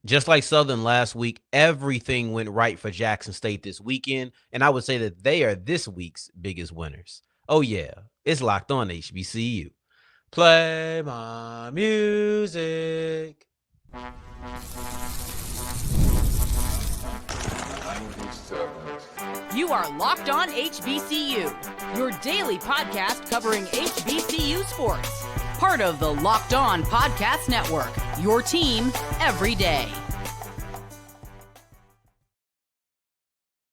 Just like Southern last week, everything went right for Jackson State this weekend, and I would say that they are this week's biggest winners. Oh, yeah, it's locked on HBCU. Play my music. You are Locked On HBCU, your daily podcast covering HBCU sports. Part of the Locked On Podcast Network, your team every day.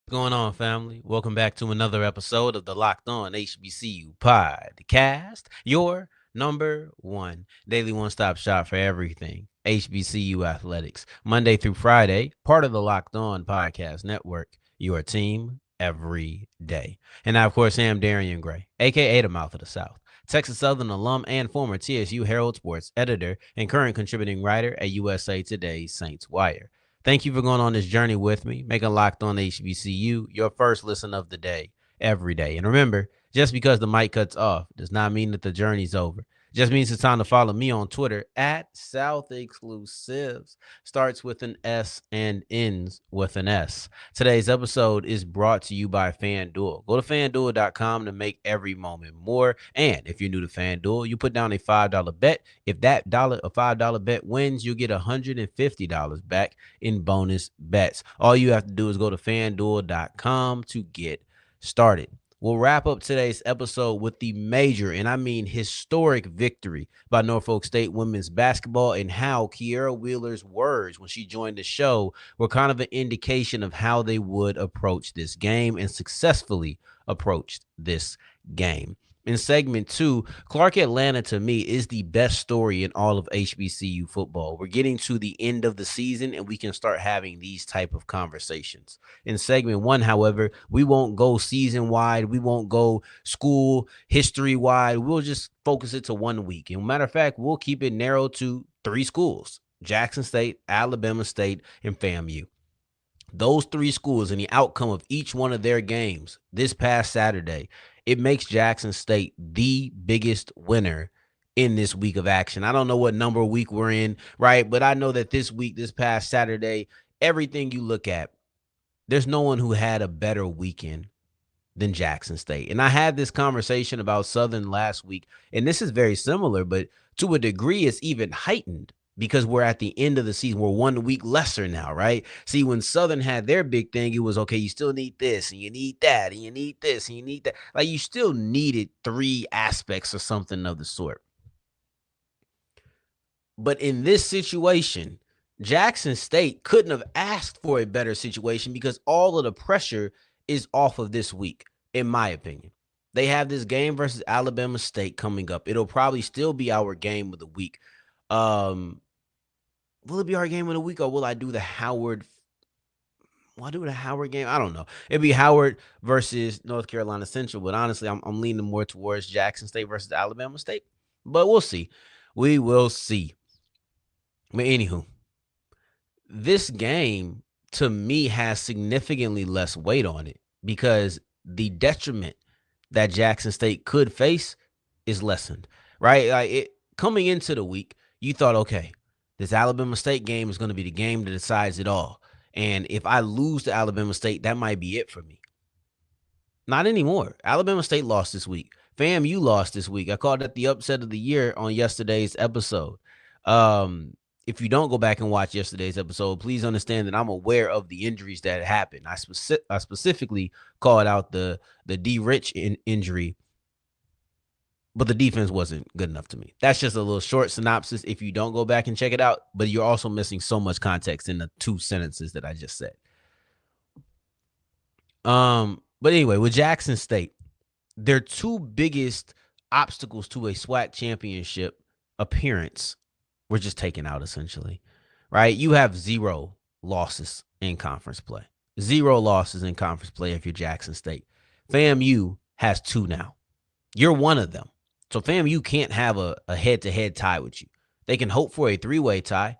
What's going on, family? Welcome back to another episode of the Locked On HBCU podcast, your number one daily one-stop shop for everything HBCU athletics. Monday through Friday, part of the Locked On Podcast Network, your team every day. And now, of course, I'm Darian Gray, a.k.a. the Mouth of the South, Texas Southern alum and former TSU Herald Sports editor and current contributing writer at USA Today's Saints Wire. Thank you for going on this journey with me, making Locked On HBCU your first listen of the day, every day. And remember, just because the mic cuts off does not mean that the journey's over. It just means it's time to follow me on Twitter at South Exclusives. Starts with an S and ends with an S. Today's episode is brought to you by FanDuel. Go to FanDuel.com to make every moment more. And if you're new to FanDuel, you put down a $5 bet. If that $5 bet wins, you get $150 back in bonus bets. All you have to do is go to FanDuel.com to get started. We'll wrap up today's episode with the major, and I mean historic, victory by Norfolk State women's basketball, and how Kierra Wheeler's words when she joined the show were kind of an indication of how they would approach this game and successfully approached this game. In segment 2, Clark Atlanta, to me, is the best story in all of HBCU football. We're getting to the end of the season, and we can start having these type of conversations. In segment 1, however, we won't go season-wide. We won't go school history-wide. We'll just focus it to 1 week. And matter of fact, we'll keep it narrowed to 3 schools: Jackson State, Alabama State, and FAMU. Those 3 schools and the outcome of each one of their games this past Saturday, it makes Jackson State the biggest winner in this week of action. I don't know what number week we're in, right? But I know that this week, this past Saturday, everything you look at, there's no one who had a better weekend than Jackson State. And I had this conversation about Southern last week, and this is very similar, but to a degree, it's even heightened because we're at the end of the season. We're 1 week lesser now, right? See, when Southern had their big thing, it was, okay, you still need this, and you need that, and you need this, and you need that. Like, you still needed 3 aspects or something of the sort. But in this situation, Jackson State couldn't have asked for a better situation because all of the pressure is off of this week, in my opinion. They have this game versus Alabama State coming up. It'll probably still be our game of the week. Will it be our game of the week, or will I do the Howard? Will I do the Howard game? I don't know. It'd be Howard versus North Carolina Central, but honestly, I'm leaning more towards Jackson State versus Alabama State. But we'll see. We will see. But anywho, this game, to me, has significantly less weight on it because the detriment that Jackson State could face is lessened, right? Like, coming into the week, you thought, okay, this Alabama State game is going to be the game that decides it all. And if I lose to Alabama State, that might be it for me. Not anymore. Alabama State lost this week. FAMU lost this week. I called it the upset of the year on yesterday's episode. If you don't go back and watch yesterday's episode, please understand that I'm aware of the injuries that happened. I specifically called out the D. Rich injury, but the defense wasn't good enough to me. That's just a little short synopsis if you don't go back and check it out, but you're also missing so much context in the 2 sentences that I just said. But anyway, with Jackson State, their 2 biggest obstacles to a SWAC championship appearance were just taken out, essentially, right? You have 0 losses in conference play. 0 losses in conference play if you're Jackson State. FAMU has 2 now. You're one of them. So FAMU can't have a head-to-head tie with you. They can hope for a 3-way tie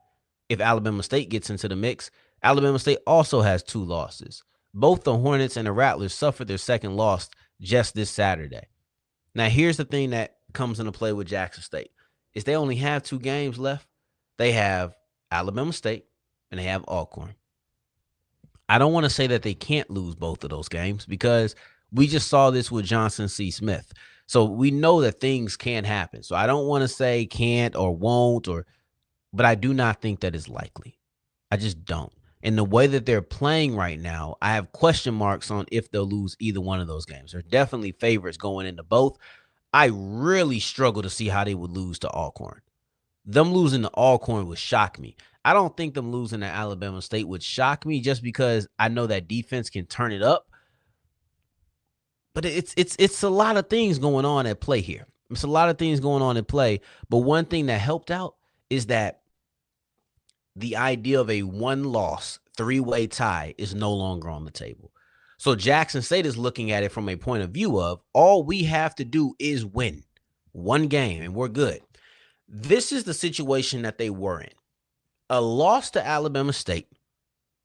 if Alabama State gets into the mix. Alabama State also has 2 losses. Both the Hornets and the Rattlers suffered their second loss just this Saturday. Now, here's the thing that comes into play with Jackson State is they only have 2 games left. They have Alabama State and they have Alcorn. I don't want to say that they can't lose both of those games because we just saw this with Johnson C. Smith. So we know that things can happen. So I don't want to say can't or won't, but I do not think that is likely. I just don't. And the way that they're playing right now, I have question marks on if they'll lose either one of those games. They're definitely favorites going into both. I really struggle to see how they would lose to Alcorn. Them losing to Alcorn would shock me. I don't think them losing to Alabama State would shock me just because I know that defense can turn it up. But it's a lot of things going on at play here. It's a lot of things going on at play. But one thing that helped out is that the idea of a one-loss three-way tie is no longer on the table. So Jackson State is looking at it from a point of view of all we have to do is win one game and we're good. This is the situation that they were in. A loss to Alabama State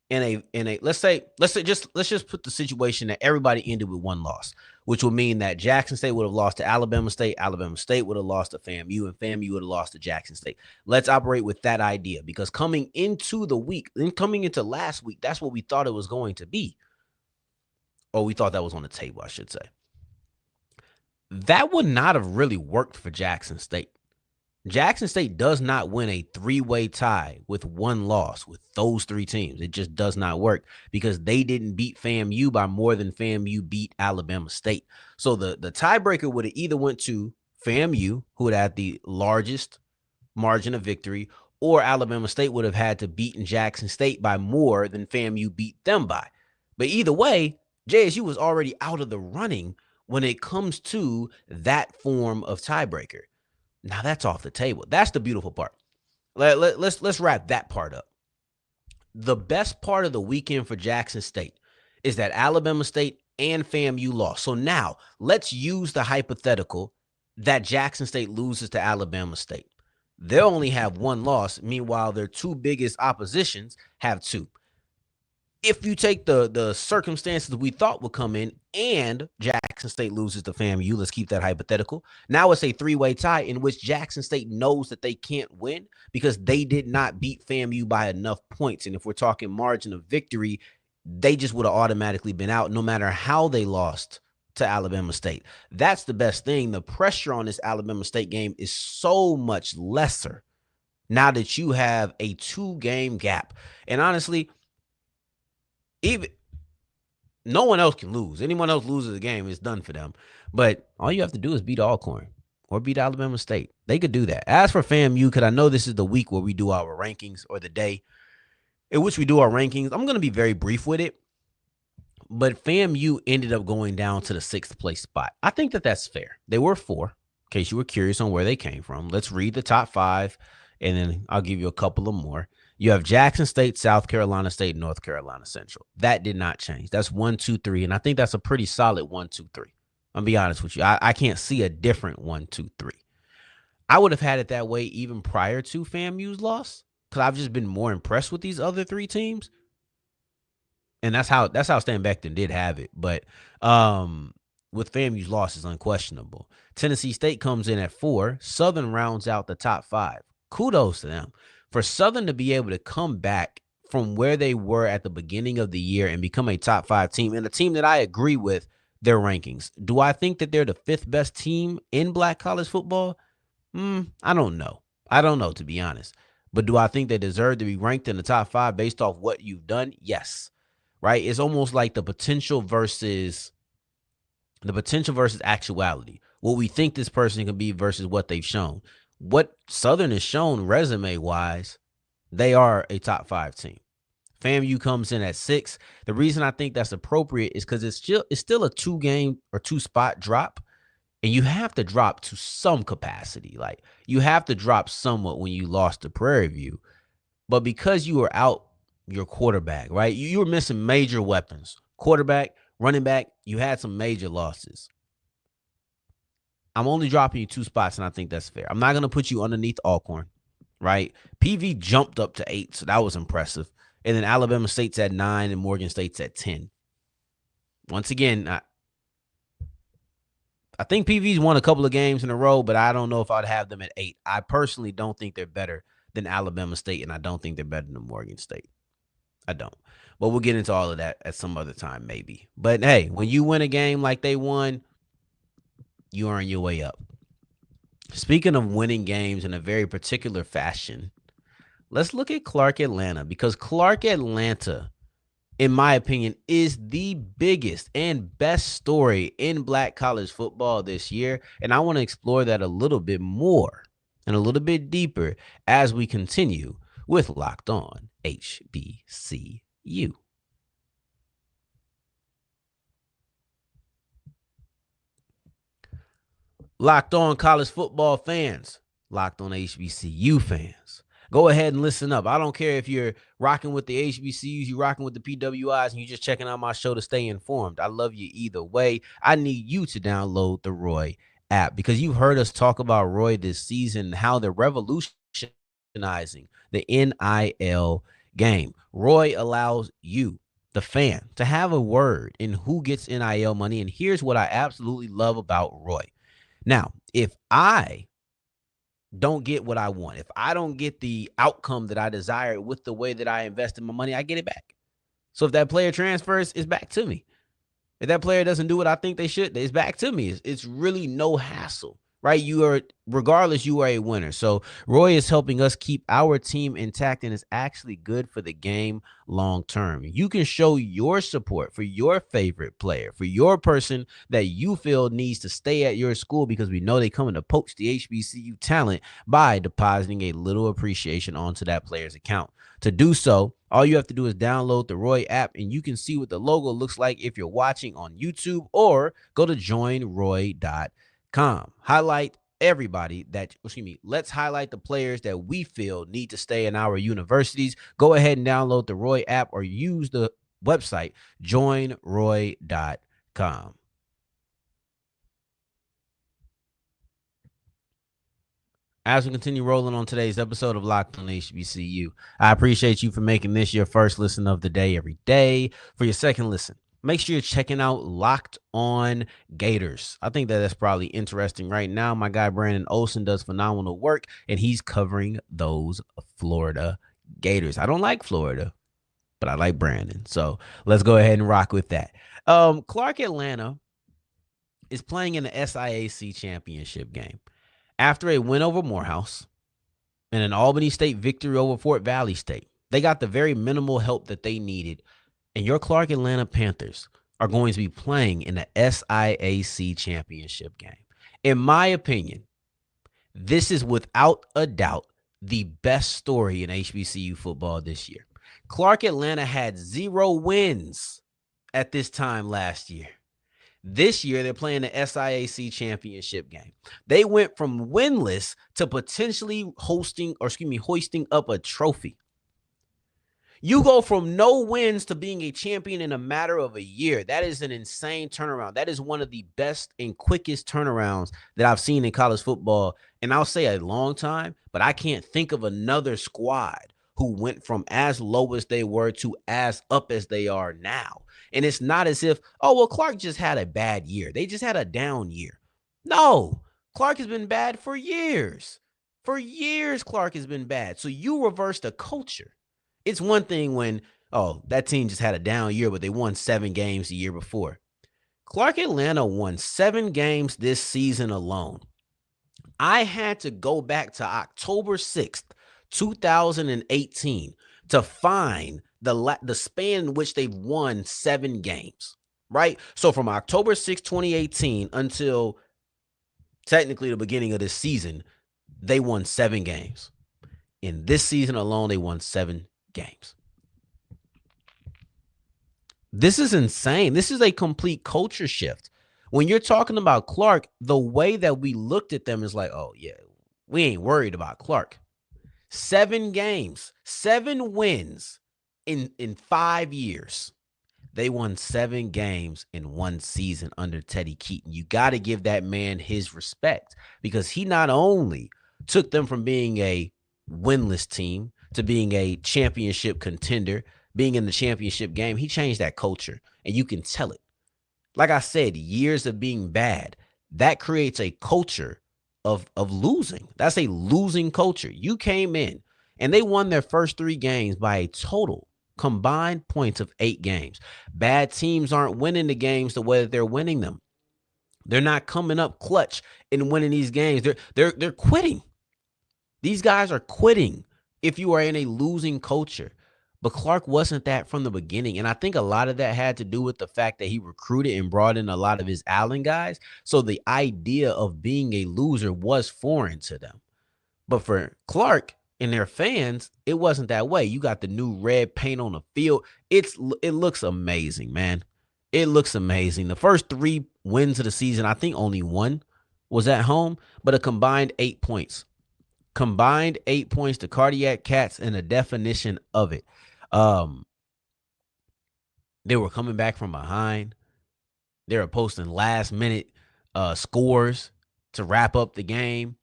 in a let's just put the situation that everybody ended with one loss, which would mean that Jackson State would have lost to Alabama State would have lost to FAMU, and FAMU would have lost to Jackson State. Let's operate with that idea because coming into the week, and coming into last week, that's what we thought it was going to be. Or we thought that was on the table, I should say. That would not have really worked for Jackson State. Jackson State does not win a three-way tie with one loss with those three teams. It just does not work because they didn't beat FAMU by more than FAMU beat Alabama State. So the tiebreaker would have either went to FAMU, who would have the largest margin of victory, or Alabama State would have had to beat Jackson State by more than FAMU beat them by. But either way, JSU was already out of the running when it comes to that form of tiebreaker. Now that's off the table. That's the beautiful part. Let's wrap that part up. The best part of the weekend for Jackson State is that Alabama State and FAMU lost. So now let's use the hypothetical that Jackson State loses to Alabama State. They'll only have one loss. Meanwhile, their two biggest oppositions have two. If you take the circumstances we thought would come in and Jackson State loses to FAMU, let's keep that hypothetical. Now it's a three-way tie in which Jackson State knows that they can't win because they did not beat FAMU by enough points. And if we're talking margin of victory, they just would have automatically been out no matter how they lost to Alabama State. That's the best thing. The pressure on this Alabama State game is so much lesser now that you have a two-game gap. And honestly, even no one else can lose. Anyone else loses the game, it's done for them. But all you have to do is beat Alcorn or beat Alabama State. They could do that. As for FAMU, because I know this is the week where we do our rankings, or the day in which we do our rankings, I'm going to be very brief with it. But FAMU ended up going down to the 6th place spot. I think that that's fair. They were 4, in case you were curious on where they came from. Let's read the top 5, and then I'll give you a couple of more. You have Jackson State, South Carolina State, North Carolina Central. That did not change. That's 1, 2, 3. And I think that's a pretty solid 1, 2, 3. I'll be honest with you. I can't see a different 1, 2, 3. I would have had it that way even prior to FAMU's loss because I've just been more impressed with these other 3 teams. And that's how Stan Beckton did have it. But with FAMU's loss is unquestionable. Tennessee State comes in at 4. Southern rounds out the top 5. Kudos to them. For Southern to be able to come back from where they were at the beginning of the year and become a top 5 team, and a team that I agree with their rankings. Do I think that they're the 5th best team in Black college football? I don't know. I don't know, to be honest. But do I think they deserve to be ranked in the top 5 based off what you've done? Yes. Right? It's almost like the potential versus actuality. What we think this person can be versus what they've shown. What Southern has shown resume-wise, they are a top 5 team. FAMU comes in at 6. The reason I think that's appropriate is because it's still a 2-game or 2-spot drop, and you have to drop to some capacity. Like, you have to drop somewhat when you lost to Prairie View. But because you were out your quarterback, right? You were missing major weapons. Quarterback, running back, you had some major losses. I'm only dropping you 2 spots, and I think that's fair. I'm not going to put you underneath Alcorn, right? PV jumped up to 8, so that was impressive. And then Alabama State's at 9, and Morgan State's at 10. Once again, I think PV's won a couple of games in a row, but I don't know if I'd have them at 8. I personally don't think they're better than Alabama State, and I don't think they're better than Morgan State. I don't. But we'll get into all of that at some other time, maybe. But hey, when you win a game like they won, you earn your way up. Speaking of winning games in a very particular fashion, let's look at Clark Atlanta because Clark Atlanta, in my opinion, is the biggest and best story in black college football this year. And I want to explore that a little bit more and a little bit deeper as we continue with Locked On HBCU. Locked On college football fans, Locked On HBCU fans. Go ahead and listen up. I don't care if you're rocking with the HBCUs, you're rocking with the PWIs, and you're just checking out my show to stay informed. I love you either way. I need you to download the Roy app because you've heard us talk about Roy this season, how they're revolutionizing the NIL game. Roy allows you, the fan, to have a word in who gets NIL money. And here's what I absolutely love about Roy. Now, if I don't get what I want, if I don't get the outcome that I desire with the way that I invested my money, I get it back. So if that player transfers, it's back to me. If that player doesn't do what I think they should, it's back to me. It's really no hassle, right? Regardless, you are a winner. So Roy is helping us keep our team intact, and it's actually good for the game long term. You can show your support for your favorite player, for your person that you feel needs to stay at your school because we know they coming to poach the HBCU talent by depositing a little appreciation onto that player's account. To do so, all you have to do is download the Roy app, and you can see what the logo looks like if you're watching on YouTube, or go to joinroy.com. Let's highlight the players that we feel need to stay in our universities. Go ahead and download the Roy app or use the website joinroy.com. As we continue rolling on today's episode of Locked on HBCU, I appreciate you for making this your first listen of the day every day. For your second listen, make sure you're checking out Locked on Gators. I think that's probably interesting right now. My guy Brandon Olson does phenomenal work, and he's covering those Florida Gators. I don't like Florida, but I like Brandon. So let's go ahead and rock with that. Clark Atlanta is playing in the SIAC championship game. After a win over Morehouse and an Albany State victory over Fort Valley State, they got the very minimal help that they needed. And your Clark Atlanta Panthers are going to be playing in the SIAC championship game. In my opinion, this is without a doubt the best story in HBCU football this year. Clark Atlanta had 0 wins at this time last year. This year, they're playing the SIAC championship game. They went from winless to potentially hoisting up a trophy. You go from no wins to being a champion in a matter of a year. That is an insane turnaround. That is one of the best and quickest turnarounds that I've seen in college football. And I'll say a long time, but I can't think of another squad who went from as low as they were to as up as they are now. And it's not as if, oh, well, Clark just had a bad year. They just had a down year. No, Clark has been bad for years. For years, Clark has been bad. So you reverse the culture. It's one thing when, oh, that team just had a down year, but they won 7 games the year before. Clark Atlanta won 7 games this season alone. I had to go back to October 6th, 2018 to find the span in which they've won 7 games, right? So from October 6, 2018 until technically the beginning of this season, they won 7 games. In this season alone, they won 7 games. This is insane. This is a complete culture shift. When you're talking about Clark, the way that we looked at them is like, oh, yeah, we ain't worried about Clark. 7 games, 7 wins in 5 years. They won 7 games in 1 season under Teddy Keaton. You got to give that man his respect because he not only took them from being a winless team to being a championship contender, being in the championship game, he changed that culture, and you can tell it. Like I said, years of being bad, that creates a culture of losing. That's a losing culture. You came in, and they won their first 3 games by a total Combined points of 8 games. Bad teams aren't winning the games the way that they're winning them. They're not coming up clutch and winning these games. They're quitting. These guys are quitting if you are in a losing culture. But Clark wasn't that from the beginning. And I think a lot of that had to do with the fact that he recruited and brought in a lot of his Allen guys. So the idea of being a loser was foreign to them. But for Clark and their fans, it wasn't that way. You got the new red paint on the field. It looks amazing, man. It looks amazing. The first 3 wins of the season, I think only one was at home, but a combined 8 points. Combined 8 points to Cardiac Cats and a definition of it. Um, they were coming back from behind. They were posting last minute scores to wrap up the game.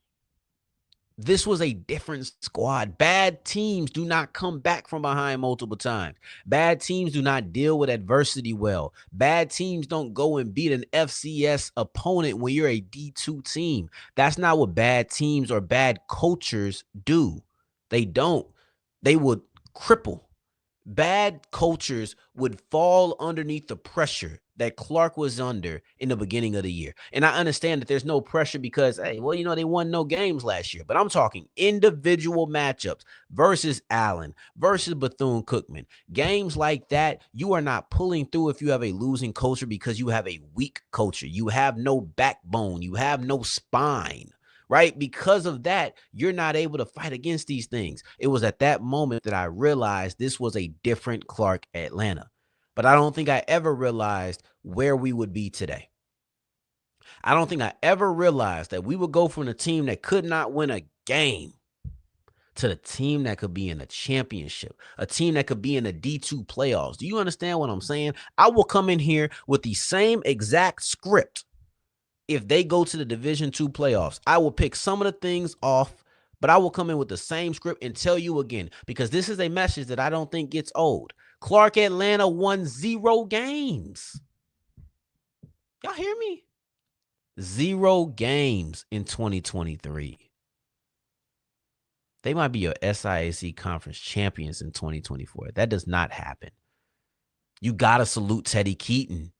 This was a different squad. Bad teams do not come back from behind multiple times. Bad teams do not deal with adversity well. Bad teams don't go and beat an FCS opponent when you're a D2 team. That's not what bad teams or bad cultures do. They don't. They would cripple. Bad cultures would fall underneath the pressure that Clark was under in the beginning of the year. And I understand that there's no pressure because, hey, well, they won no games last year. But I'm talking individual matchups versus Allen, versus Bethune-Cookman. Games like that, you are not pulling through if you have a losing culture because you have a weak culture. You have no backbone. You have no spine. Right? Because of that, you're not able to fight against these things. It was at that moment that I realized this was a different Clark Atlanta. But I don't think I ever realized where we would be today. I don't think I ever realized that we would go from a team that could not win a game to the team that could be in a championship, a team that could be in the D2 playoffs. Do you understand what I'm saying? I will come in here with the same exact script if they go to the Division II playoffs. I will pick some of the things off, but I will come in with the same script and tell you again, because this is a message that I don't think gets old. Clark Atlanta won 0 games. Y'all hear me? 0 games in 2023. They might be your SIAC conference champions in 2024. That does not happen. You got to salute Teddy Keaton.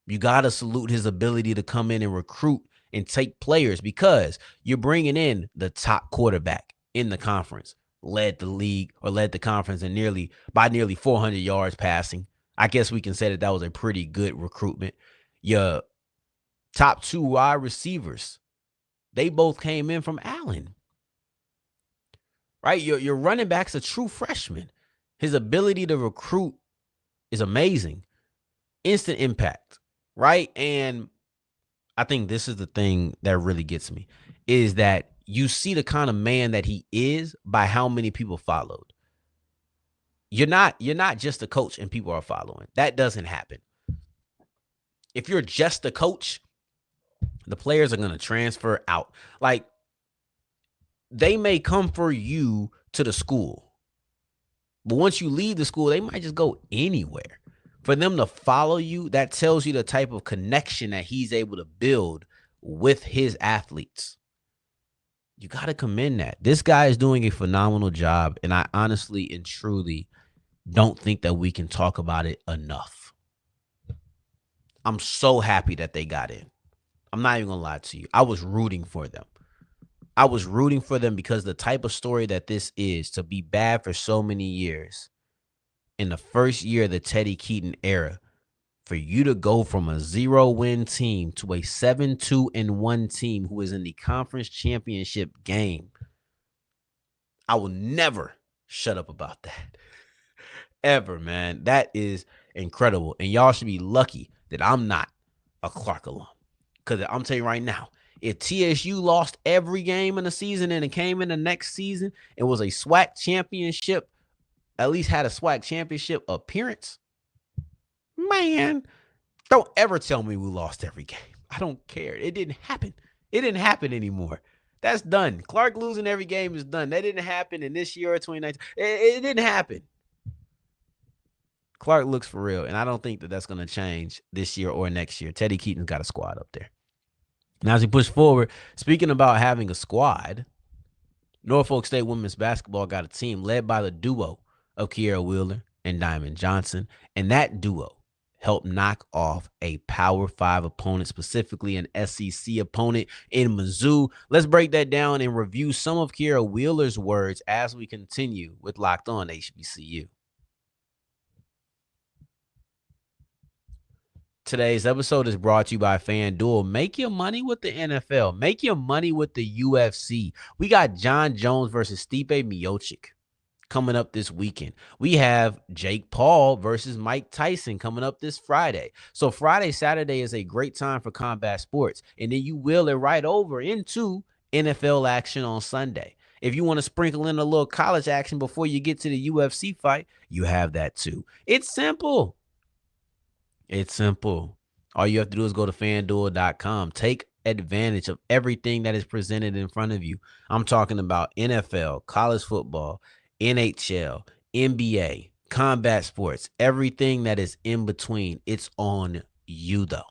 You got to salute his ability to come in and recruit and take players because you're bringing in the top quarterback in the conference, led the conference in nearly 400 yards passing. I guess we can say that was a pretty good recruitment. Your top 2 wide receivers, they both came in from Allen. Right? Your running back's a true freshman. His ability to recruit is amazing. Instant impact. Right? And I think this is the thing that really gets me, is that you see the kind of man that he is by how many people followed. You're not just a coach and people are following. That doesn't happen. If you're just a coach, the players are going to transfer out. Like, they may come for you to the school, but once you leave the school, they might just go anywhere. For them to follow you, that tells you the type of connection that he's able to build with his athletes. You got to commend that. This guy is doing a phenomenal job, and I honestly and truly don't think that we can talk about it enough. I'm so happy that they got in. I'm not even going to lie to you. I was rooting for them. I was rooting for them because the type of story that this is, to be bad for so many years, in the first year of the Teddy Keaton era, for you to go from a 0-win team to a 7-2-1 team who is in the conference championship game, I will never shut up about that. Ever, man. That is incredible. And y'all should be lucky that I'm not a Clark alum. Because I'm telling you right now, if TSU lost every game in the season and it came in the next season, it was a SWAC championship, at least had a SWAC championship appearance, man, don't ever tell me we lost every game. I don't care. It didn't happen. It didn't happen anymore. That's done. Clark losing every game is done. That didn't happen in this year or 2019. It didn't happen. Clark looks for real, and I don't think that that's going to change this year or next year. Teddy Keaton's got a squad up there. Now, as we push forward, speaking about having a squad, Norfolk State women's basketball got a team led by the duo of Kierra Wheeler and Diamond Johnson. And that duo helped knock off a Power 5 opponent, specifically an SEC opponent in Mizzou. Let's break that down and review some of Kierra Wheeler's words as we continue with Locked On HBCU. Today's episode is brought to you by FanDuel. Make your money with the NFL. Make your money with the UFC. We got John Jones versus Stipe Miocic coming up this weekend. We have Jake Paul versus Mike Tyson coming up this Friday. So Friday, Saturday is a great time for combat sports. And then you wheel it right over into NFL action on Sunday. If you want to sprinkle in a little college action before you get to the UFC fight, you have that too. It's simple. It's simple. All you have to do is go to fanduel.com. Take advantage of everything that is presented in front of you. I'm talking about NFL, college football, NHL, NBA, combat sports, everything that is in between. It's on you, though.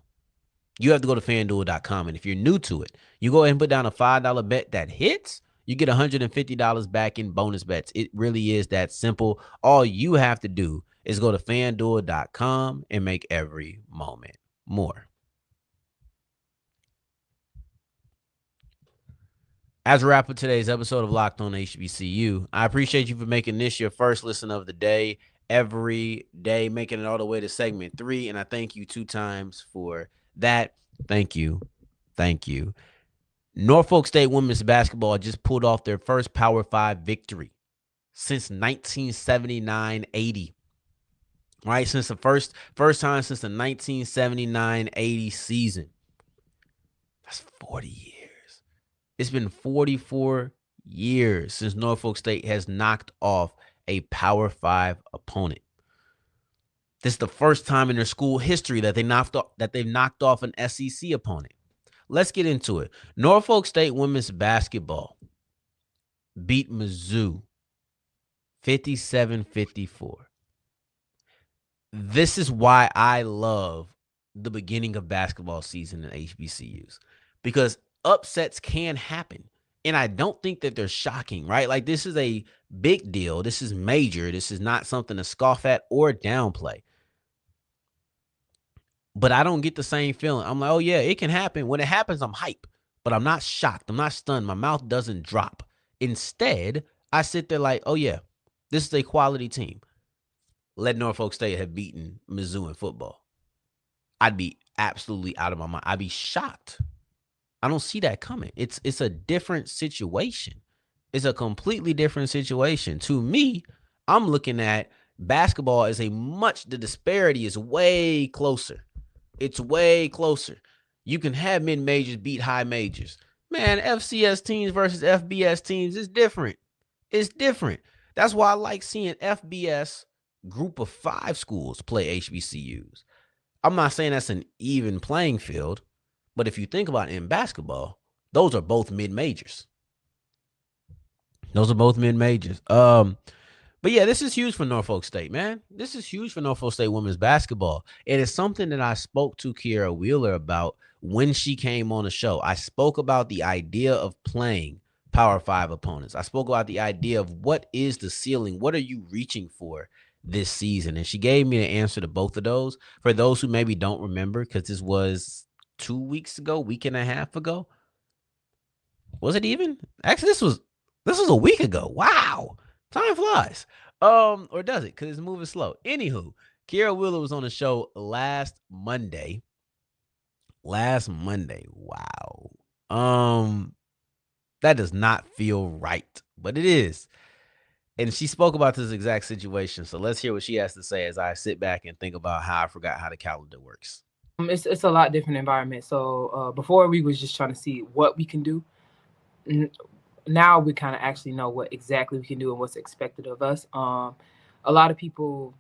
You have to go to fanduel.com. And if you're new to it, you go ahead and put down a $5 bet that hits. You get $150 back in bonus bets. It really is that simple. All you have to do is go to fanduel.com and make every moment more. As we wrap up today's episode of Locked On HBCU, I appreciate you for making this your first listen of the day every day, making it all the way to segment 3. And I thank you 2 times for that. Thank you. Thank you. Norfolk State women's basketball just pulled off their first Power 5 victory since 1979-80. Right? Since the first time since the 1979-80 season. That's 40 years. It's been 44 years since Norfolk State has knocked off a Power 5 opponent. This is the first time in their school history that they've knocked off an SEC opponent. Let's get into it. Norfolk State women's basketball beat Mizzou 57-54. This is why I love the beginning of basketball season in HBCUs, because upsets can happen. And I don't think that they're shocking, right? Like, this is a big deal. This is major. This is not something to scoff at or downplay. But I don't get the same feeling. I'm like, oh, yeah, it can happen. When it happens, I'm hype. But I'm not shocked. I'm not stunned. My mouth doesn't drop. Instead, I sit there like, oh, yeah, this is a quality team. Let Norfolk State have beaten Mizzou in football. I'd be absolutely out of my mind. I'd be shocked. I don't see that coming. It's a different situation. It's a completely different situation. To me, I'm looking at basketball as the disparity is way closer. It's way closer. You can have mid-majors beat high majors. Man, FCS teams versus FBS teams is different. It's different. That's why I like seeing FBS group of 5 schools play HBCUs. I'm not saying that's an even playing field, but if you think about it in basketball, those are both mid-majors. But yeah, this is huge for Norfolk State, man. This is huge for Norfolk State women's basketball. It is something that I spoke to Kierra Wheeler about when she came on the show. I spoke about the idea of playing Power 5 opponents. I spoke about the idea of what is the ceiling? What are you reaching for this season? And she gave me the answer to both of those. For those who maybe don't remember, because this was 2 weeks ago, week and a half ago. Was it even? Actually, this was a week ago. Wow. Time flies. Or does it? Because it's moving slow. Anywho, Kierra Wheeler was on the show last Monday. Wow. That does not feel right, but it is. And she spoke about this exact situation. So let's hear what she has to say as I sit back and think about how I forgot how the calendar works. It's a lot different environment. So before we was just trying to see what we can do. Now we kind of actually know what exactly we can do and what's expected of us. A lot of people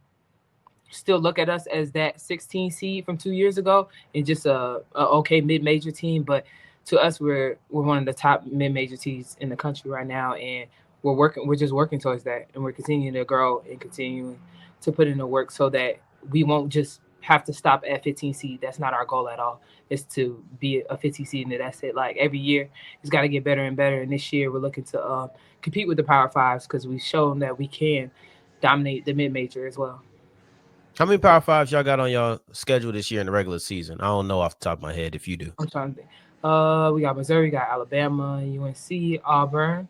still look at us as that 16 seed from 2 years ago and just a okay mid-major team. But to us, we're one of the top mid-major teams in the country right now, and we're just working towards that, and we're continuing to grow and continuing to put in the work so that we won't just have to stop at 15 seed. That's not our goal at all. It's to be a 15 seed, and that's it. Like, every year, it's got to get better and better. And this year, we're looking to compete with the Power Fives because we've shown that we can. dominate the mid major as well. How many Power Fives y'all got on y'all schedule this year in the regular season? I don't know off the top of my head if you do. I'm trying to think. We got Missouri, we got Alabama, UNC, Auburn.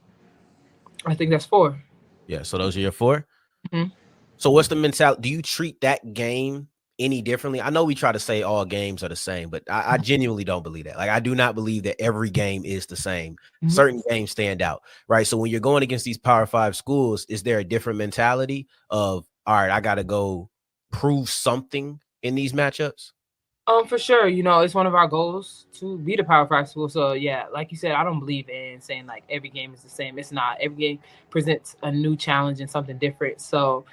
I think that's 4. Yeah, so those are your 4? Mm-hmm. So what's the mentality? Do you treat that game any differently? I know we try to say all games are the same, but I genuinely don't believe that. Like, I do not believe that every game is the same. Mm-hmm. Certain games stand out, right? So when you're going against these Power 5 schools, is there a different mentality of, all right, I got to go prove something in these matchups? For sure. It's one of our goals to be the Power 5 school. So yeah, like you said, I don't believe in saying like every game is the same. It's not. Every game presents a new challenge and something different. So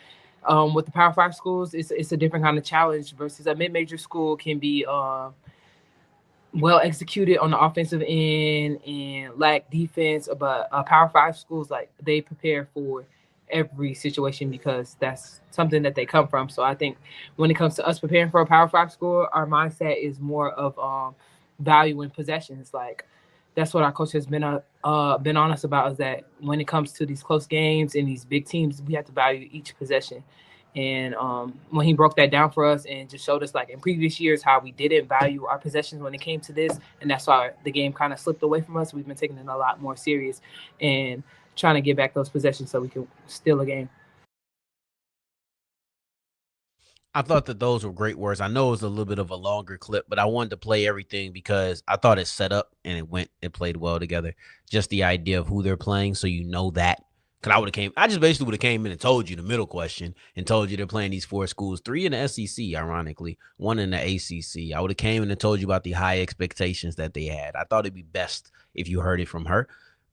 with the Power 5 schools, it's a different kind of challenge versus a mid-major school can be well executed on the offensive end and lack defense. But Power 5 schools, like, they prepare for every situation because that's something that they come from. So I think when it comes to us preparing for a Power 5 school, our mindset is more of valuing possessions. Like, that's what our coach has been on us about, is that when it comes to these close games and these big teams, we have to value each possession. And when he broke that down for us and just showed us, like, in previous years, how we didn't value our possessions when it came to this, and that's why the game kind of slipped away from us. We've been taking it a lot more serious and trying to get back those possessions so we can steal a game. I thought that those were great words. I know it was a little bit of a longer clip, but I wanted to play everything because I thought it set up and it played well together. Just the idea of who they're playing, so you know that. Because I just basically would have came in and told you the middle question and told you they're playing these 4 schools, 3 in the SEC, ironically, 1 in the ACC. I would have came in and told you about the high expectations that they had. I thought it'd be best if you heard it from her.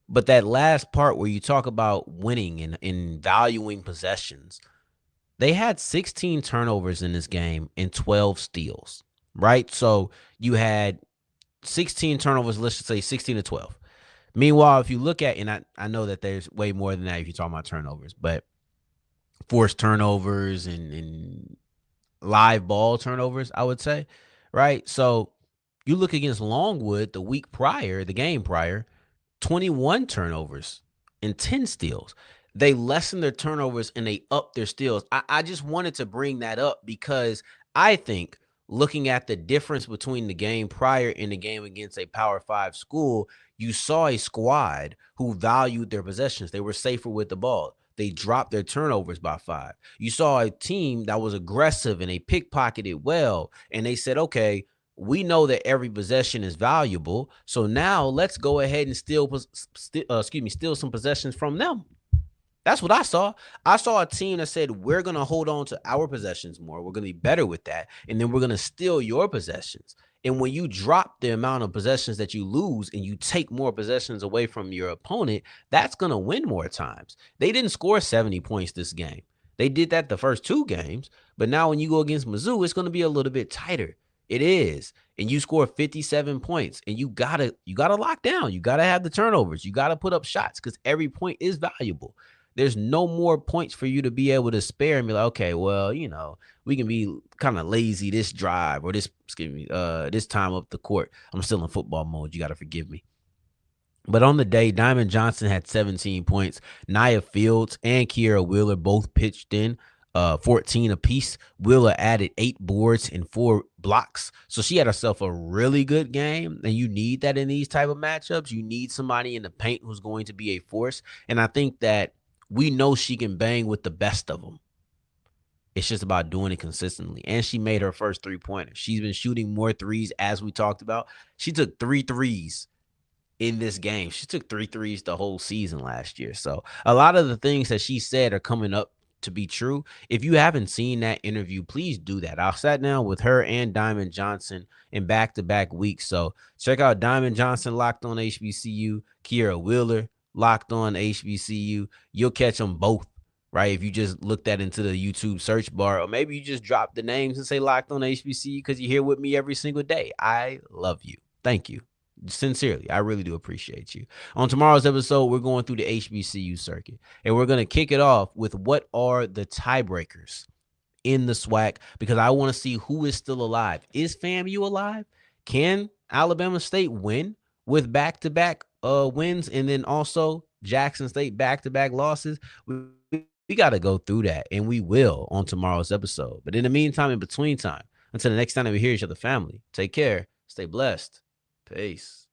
But that last part where you talk about winning and valuing possessions, they had 16 turnovers in this game and 12 steals, right? So you had 16 turnovers, let's just say 16 to 12. Meanwhile, if you look at, and I know that there's way more than that if you're talking about turnovers, but forced turnovers and live ball turnovers, I would say, right? So you look against Longwood the game prior, 21 turnovers and 10 steals. They lessened their turnovers and they upped their steals. I just wanted to bring that up because I think looking at the difference between the game prior and the game against a Power 5 school, you saw a squad who valued their possessions. They were safer with the ball. They dropped their turnovers by 5. You saw a team that was aggressive and they pickpocketed well, and they said, okay, we know that every possession is valuable, so now let's go ahead and steal some possessions from them. That's what I saw. I saw a team that said, we're going to hold on to our possessions more. We're going to be better with that. And then we're going to steal your possessions. And when you drop the amount of possessions that you lose and you take more possessions away from your opponent, that's going to win more times. They didn't score 70 points this game. They did that the first 2 games. But now when you go against Mizzou, it's going to be a little bit tighter. It is. And you score 57 points and you gotta lock down. You gotta have the turnovers. You gotta put up shots because every point is valuable. There's no more points for you to be able to spare and be like, okay, well, we can be kind of lazy this drive or this time up the court. I'm still in football mode. You got to forgive me. But on the day, Diamond Johnson had 17 points. Nia Fields and Kierra Wheeler both pitched in 14 apiece. Wheeler added 8 boards and 4 blocks. So she had herself a really good game, and you need that in these type of matchups. You need somebody in the paint who's going to be a force, and I think that we know she can bang with the best of them. It's just about doing it consistently. And she made her first 3-pointer. She's been shooting more threes, as we talked about. She took 3 threes in this game. She took 3 threes the whole season last year. So a lot of the things that she said are coming up to be true. If you haven't seen that interview, please do that. I sat down with her and Diamond Johnson in back-to-back weeks. So check out Diamond Johnson, Locked On HBCU, Kierra Wheeler, Locked On HBCU. You'll catch them both, right? If you just look that into the YouTube search bar, or maybe you just drop the names and say Locked On HBCU because you're here with me every single day. I love you. Thank you. Sincerely, I really do appreciate you. On tomorrow's episode, we're going through the HBCU circuit, and we're going to kick it off with what are the tiebreakers in the SWAC, because I want to see who is still alive. Is FAMU alive? Can Alabama State win with back-to-back wins, and then also Jackson State back-to-back losses? We We got to go through that, and we will on tomorrow's episode. But in the meantime, in between time, until the next time that we hear each other, family, take care, stay blessed. Peace.